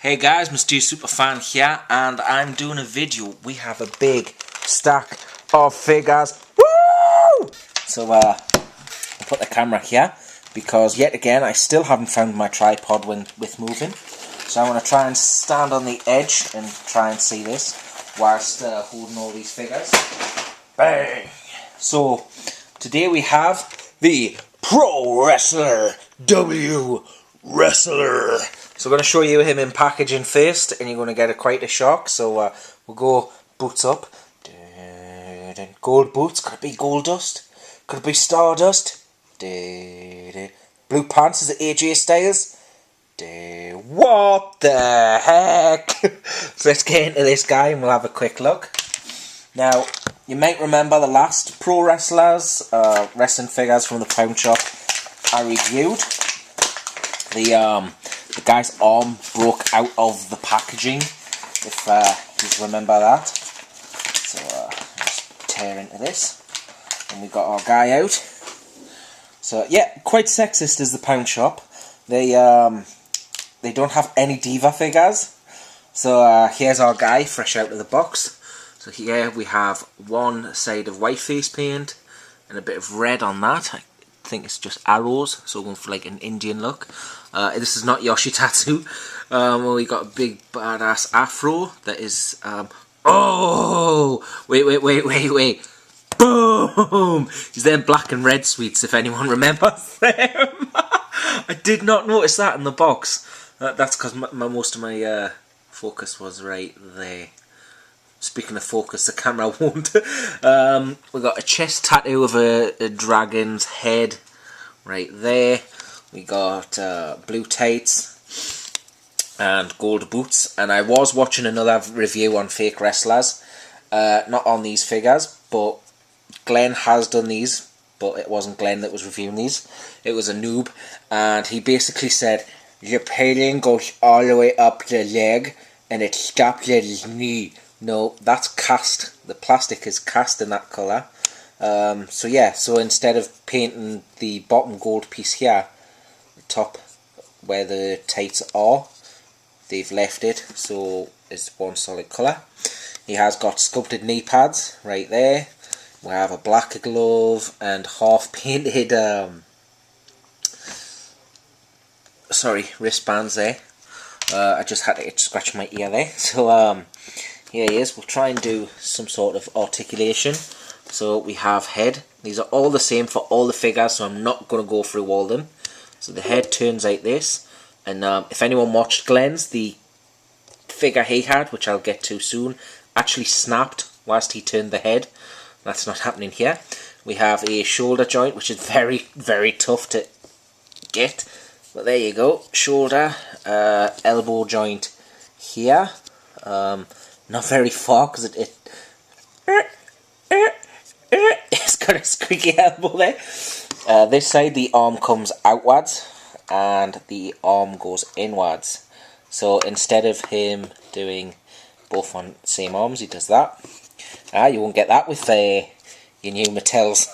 Hey guys, Mr. Superfan here, and I'm doing a video. We have a big stack of figures. Woo! So I'll put the camera here because yet again I still haven't found my tripod with moving. So I want to try and stand on the edge and try and see this whilst holding all these figures. Bang! So today we have the Pro Wrestler W Wrestler. So I'm going to show you him in packaging first, and you're going to get quite a shock. So we'll go boots up. Gold boots. Could it be gold dust? Could it be stardust? Blue pants. Is it AJ Styles? What the heck? So let's get into this guy and we'll have a quick look. Now, you might remember the last Pro Wrestlers wrestling figures from the pound shop I reviewed. The guy's arm broke out of the packaging, if you remember that. So just tear into this, and we got our guy out. So yeah, quite sexist is the pound shop. They don't have any diva figures. So here's our guy fresh out of the box. So here we have one side of white face paint and a bit of red on that. I think it's just arrows, so we're going for like an Indian look. This is not Yoshitatsu. We got a big badass afro that is oh wait, boom! He's them black and red sweets, if anyone remembers them. I did not notice that in the box. That's because most of my focus was right there. Speaking of focus, the camera won't. We got a chest tattoo of a dragon's head right there. We got blue tights and gold boots. And I was watching another review on fake wrestlers. Not on these figures, but Glenn has done these. But it wasn't Glenn that was reviewing these. It was a noob. And he basically said, your padding goes all the way up the leg and it stops at his knee. No, that's cast. The plastic is cast in that colour. So yeah, so instead of painting the bottom gold piece here, the top where the tights are, they've left it so it's one solid colour. He has got sculpted knee pads right there. We have a black glove and half painted wristbands there. I just had to scratch my ear there. So here he is. We'll try and do some sort of articulation. So we have head. These are all the same for all the figures, so I'm not going to go through all of them. So the head turns like this. And if anyone watched Glenn's, the figure he had, which I'll get to soon, actually snapped whilst he turned the head. That's not happening here. We have a shoulder joint, which is very, very tough to get. But there you go. Shoulder, elbow joint here. Not very far because it's got a squeaky elbow there. This side the arm comes outwards and the arm goes inwards. So instead of him doing both on the same arms, he does that. You won't get that with your new Mattels.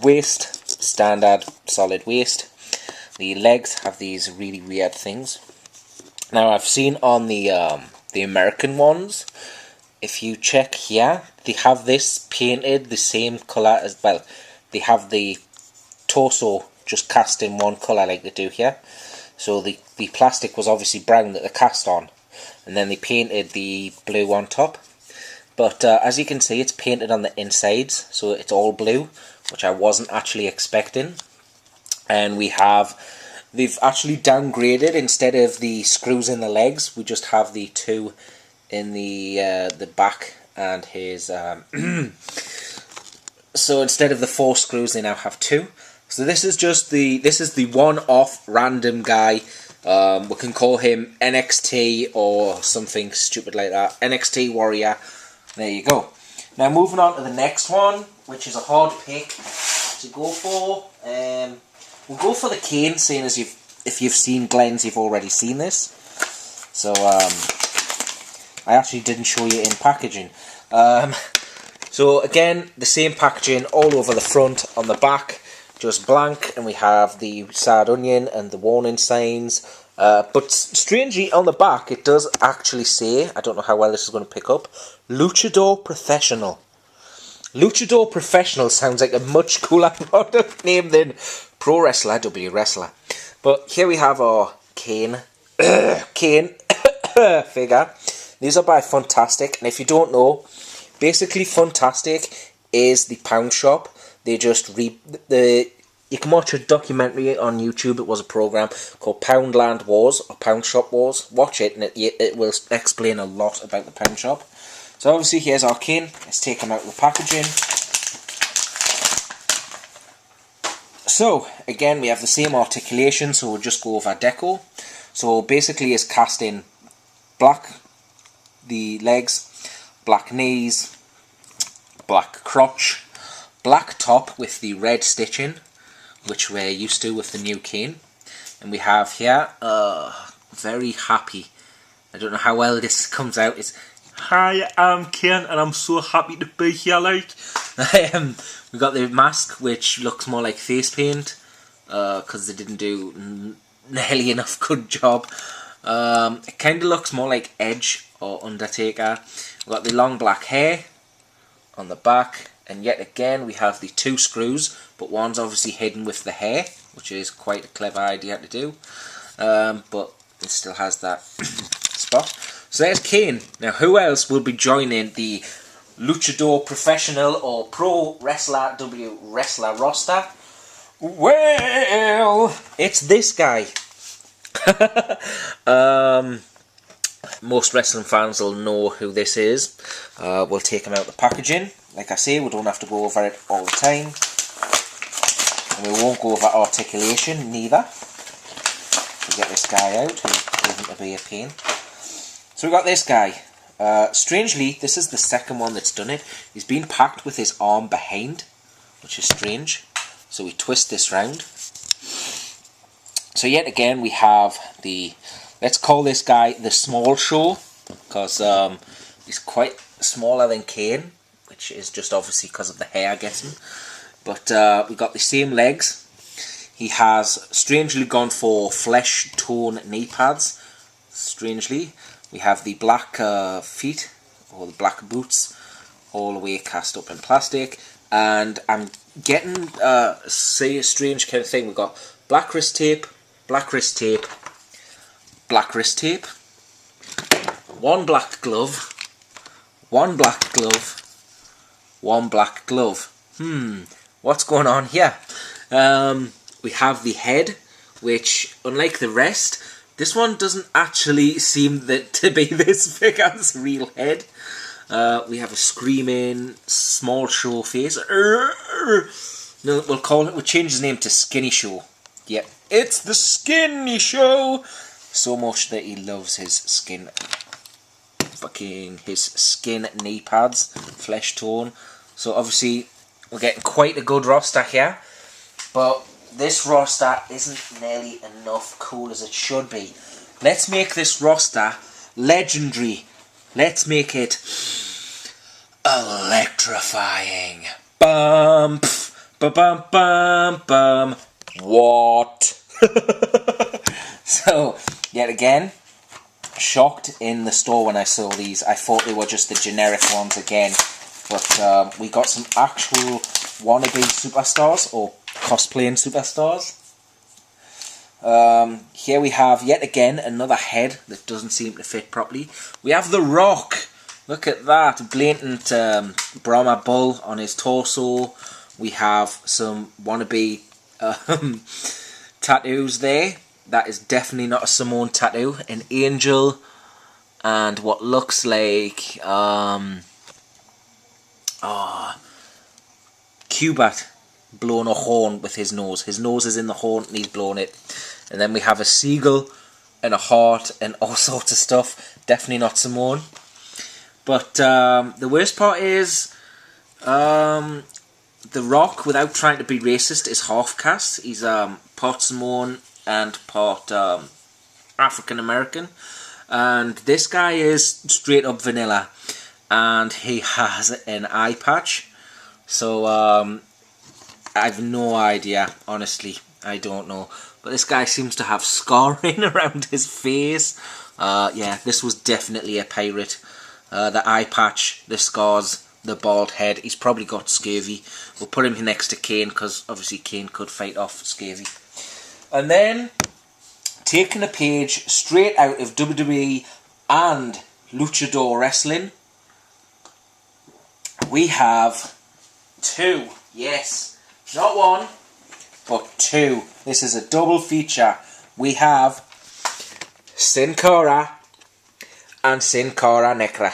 Waist, standard solid waist. The legs have these really weird things. Now I've seen on the American ones, if you check here, they have this painted the same colour as, well, they have the torso just cast in one colour like they do here. So the plastic was obviously brown that they cast on, and then they painted the blue on top. But as you can see, it's painted on the insides, so it's all blue, which I wasn't actually expecting. And we have, they've actually downgraded. Instead of the screws in the legs, we just have the two in the back and his so instead of the 4 screws, they now have 2. So this is just the one-off random guy. We can call him NXT or something stupid like that. NXT Warrior. There you go. Now moving on to the next one, which is a hard pick to go for. We'll go for the Kane, seeing as if you've seen Glenn's, you've already seen this. So I actually didn't show you in packaging. So again, the same packaging all over the front, on the back. just blank, and we have the sad onion and the warning signs. But strangely, on the back, it does actually say, I don't know how well this is going to pick up, Luchador Professional. Luchador Professional sounds like a much cooler product name than Pro Wrestler, W Wrestler. But here we have our Kane figure. These are by Fantastic, and if you don't know, basically Fantastic is the pound shop. They just you can watch a documentary on YouTube. It was a program called Poundland Wars or Pound Shop Wars. Watch it, and it will explain a lot about the pound shop. So obviously here's our Kane. Let's take him out of the packaging. So again, we have the same articulation, so we'll just go over deco. So basically it's cast in black the legs, black knees, black crotch, black top with the red stitching, which we're used to with the new Kane. And we have here, very happy. I don't know how well this comes out. It's, hi, I'm Kane and I'm so happy to be here, like. We got the mask, which looks more like face paint, because they didn't do nearly enough good job. It kind of looks more like Edge or Undertaker. We've got the long black hair on the back, and yet again we have the 2 screws, but one's obviously hidden with the hair, which is quite a clever idea to do, but it still has that spot. So there's Kane. Now who else will be joining the Luchador Professional or Pro Wrestler W Wrestler roster? Well, it's this guy. Most wrestling fans will know who this is. We'll take him out of the packaging. Like I say, we don't have to go over it all the time. And we won't go over articulation neither. We'll get this guy out, who's proven to be a pain. So we got this guy. Strangely, this is the second one that's done it. He's been packed with his arm behind, which is strange. So we twist this round. So yet again we have the, let's call this guy the Small Show, because he's quite smaller than Kane, which is just obviously because of the hair, I'm guessing. But we got the same legs. He has strangely gone for flesh tone knee pads. Strangely, we have the black feet, or the black boots, all the way cast up in plastic. And I'm getting say a strange kind of thing. We've got black wrist tape, black wrist tape, black wrist tape, one black glove, one black glove, one black glove. What's going on here? We have the head, which, unlike the rest, this one doesn't actually seem to be this big as real head. We have a screaming Small Show face. No, we'll change his name to Skinny Show. Yep, it's the Skinny Show. So much that he loves his skin. His skin knee pads, flesh tone. So obviously we're getting quite a good roster here, but this roster isn't nearly enough cool as it should be. Let's make this roster legendary. Let's make it electrifying. Bum, ba bum bum bum. What? So, yet again, shocked in the store when I saw these. I thought they were just the generic ones again. But we got some actual wannabe superstars, or cosplaying superstars. Here we have, yet again, another head that doesn't seem to fit properly. We have The Rock. Look at that. Blatant Brahma Bull on his torso. We have some wannabe tattoos there. That is definitely not a Samoan tattoo. An angel and what looks like Cubat blowing a horn with his nose. His nose is in the horn and he's blowing it. And then we have a seagull and a heart and all sorts of stuff. Definitely not Samoan. But the worst part is The Rock, without trying to be racist, is half caste. He's part Samoan and part African American. And this guy is straight up vanilla. And he has an eye patch. So I've no idea, honestly. I don't know. But this guy seems to have scarring around his face. Yeah, this was definitely a pirate. The eye patch, the scars, the bald head. He's probably got scurvy. We'll put him next to Kane because obviously Kane could fight off scurvy. And then, taking a page straight out of WWE and Luchador Wrestling, we have two. Yes, not one, but two. This is a double feature. We have Sin Cara and Sin Cara Negra.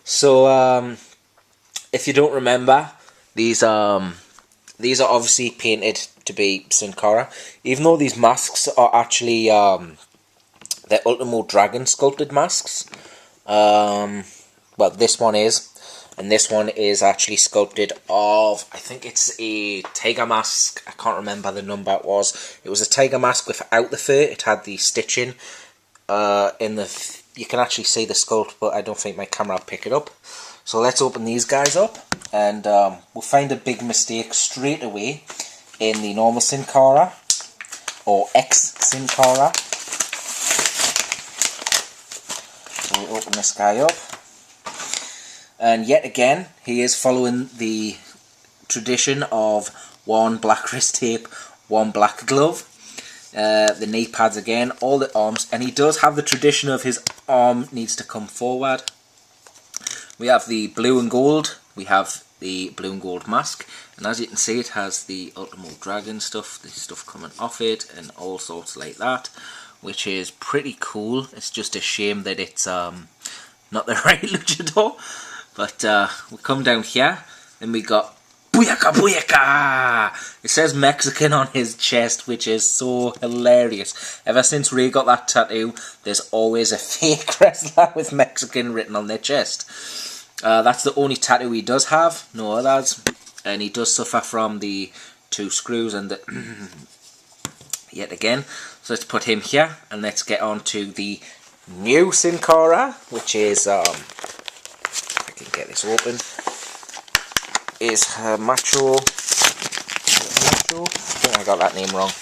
So, if you don't remember, these are obviously painted to be Sin Cara, even though these masks are actually they're Ultimo Dragon sculpted masks. Well, this one is, and this one is actually sculpted of, I think it's a tiger mask. I can't remember the number it was. It was a tiger mask without the fur. It had the stitching in the. You can actually see the sculpt, but I don't think my camera will pick it up. So let's open these guys up, and we'll find a big mistake straight away in the normal Sin Cara, or Sin Cara. So we'll open this guy up, and yet again he is following the tradition of one black wrist tape, one black glove. The knee pads again, all the arms, and he does have the tradition of his arm needs to come forward. We have the blue and gold, we have the blue and gold mask, and as you can see it has the Ultimo Dragon stuff, the stuff coming off it, and all sorts like that, which is pretty cool. It's just a shame that it's not the right luchador. But we come down here, and we got Booyaka Booyaka! It says Mexican on his chest, which is so hilarious. Ever since Ray got that tattoo, there's always a fake wrestler with Mexican written on their chest. That's the only tattoo he does have, no others. And he does suffer from the 2 screws and the yet again. So let's put him here, and let's get on to the new Sin Cara, which is, if I can get this open, is her Macho. I think I got that name wrong.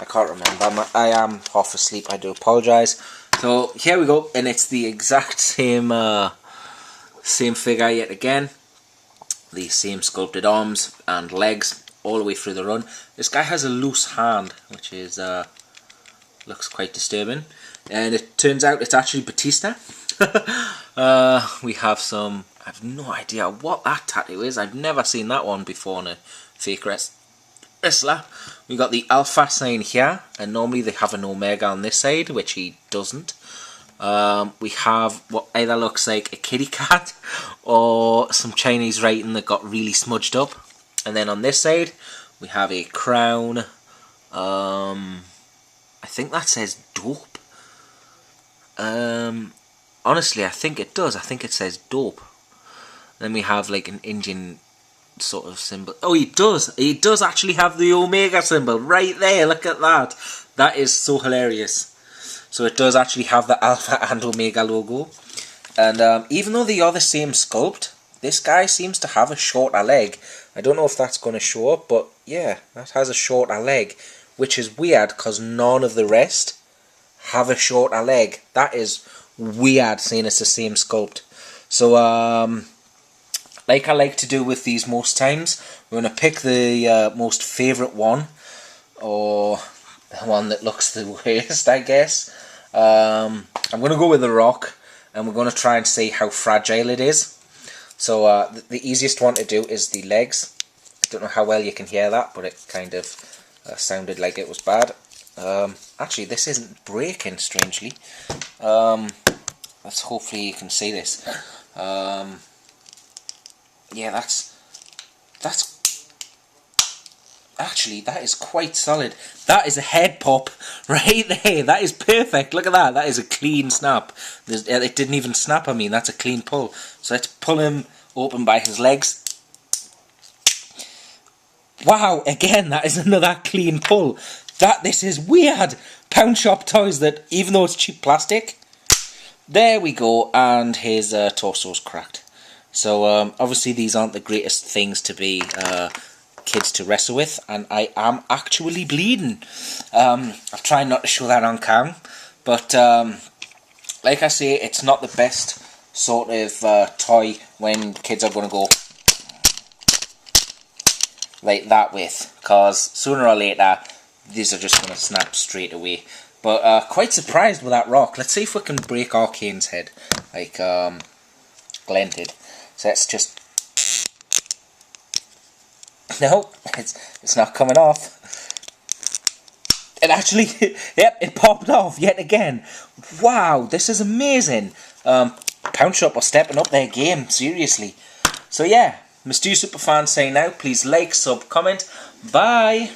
I can't remember. I am half asleep. I do apologise. So here we go, and it's the exact same same figure yet again. The same sculpted arms and legs all the way through the run. This guy has a loose hand, which is looks quite disturbing. And it turns out it's actually Batista. We have some. I have no idea what that tattoo is. I've never seen that one before on a fake wrestler. We got the Alpha sign here, and normally they have an Omega on this side, which he doesn't. We have what either looks like a kitty cat or some Chinese writing that got really smudged up. And then on this side, we have a crown. I think that says dope. Honestly, I think it does. I think it says dope. Then we have like an Indian sort of symbol. Oh, he does. He does actually have the Omega symbol right there. Look at that. That is so hilarious. So it does actually have the Alpha and Omega logo. And even though they are the same sculpt, this guy seems to have a shorter leg. I don't know if that's going to show up, but yeah, that has a shorter leg, which is weird because none of the rest have a shorter leg. That is weird, seeing it's the same sculpt. So, like I like to do with these most times, we're going to pick the most favourite one, or the one that looks the worst, I guess. I'm going to go with The Rock, and we're going to try and see how fragile it is. So the easiest one to do is the legs. I don't know how well you can hear that, but it kind of sounded like it was bad. Actually, this isn't breaking, strangely. Let's hopefully you can see this. Yeah, that's actually, that is quite solid. That is a head pop right there. That is perfect. Look at that. That is a clean snap. It didn't even snap, I mean. That's a clean pull. So let's pull him open by his legs. Wow, again, that is another clean pull. This is weird. Pound shop toys that, even though it's cheap plastic. There we go, and his torso's cracked. So obviously these aren't the greatest things to be kids to wrestle with, and I am actually bleeding. I've tried not to show that on cam, but like I say, it's not the best sort of toy when kids are going to go like that with, because sooner or later these are just going to snap straight away. But quite surprised with that rock. Let's see if we can break Arcane's head like Glenn did. So let's just... No, it's not coming off. It actually, yep, it popped off yet again. Wow, this is amazing. Pound Shop are stepping up their game, seriously. So yeah, Mr. Superfan saying now, please like, sub, comment. Bye.